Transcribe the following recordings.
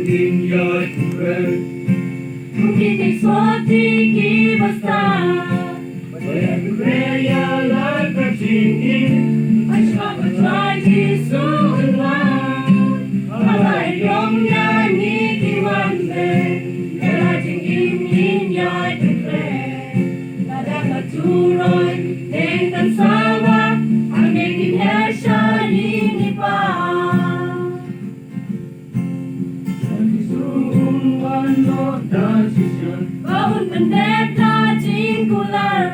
Ngin Iai Pynkhreh, Mungkin sesuatu kibasa, Pynkhreh ya lai tertinggi, Asyik bertrai di sungai, Alai yong nyanyi kiwan ben, Kala jingin Ngin Iai Pynkhreh, Ladang aturoi, Nengkan sawah, Angin hesha ini pa. Bahun pendeta cingkular,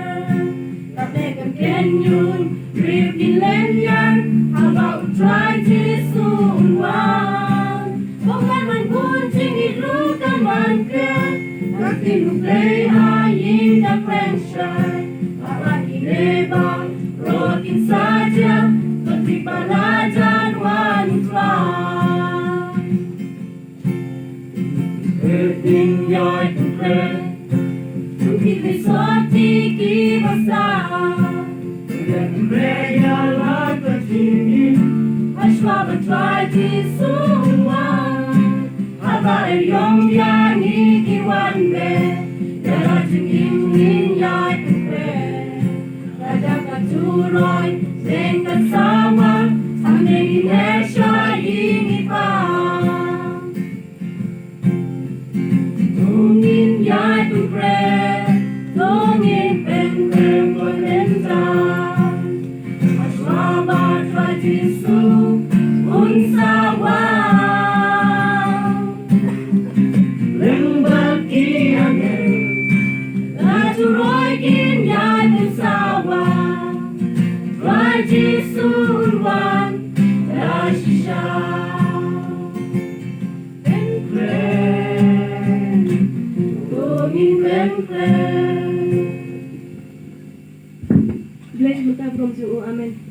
Tatekan kenyun, Rifkin lenyan, Haba utrai cisunwan. Bongan man kuncing ilukan man kren, Nakin uplay hayin da krensyai, Arah inebang, rokin saja, Berti balajan wanutrai. Ngin Iai Pynkhreh, Mungkin sesuatu kibasa, Pynkhreh ya lai tertinggi, Asyik bertrai di sungai, Haba yong nyanyi kiwan ben, Kala jingin Ngin Iai Pynkhreh, Ladang aturoi, Nengkan sawah, Angin hesha ini pa. Ngin Iai Pynkhreh, Ngin Pynkhreh pemerintah, Aswabat Rajisu unsawah, Lembah kiangen, Naturoi Ngin Iai Pynsawah, Rajisu unwan Rashisha. Ngin Pynkhreh. Bless kita from Amen.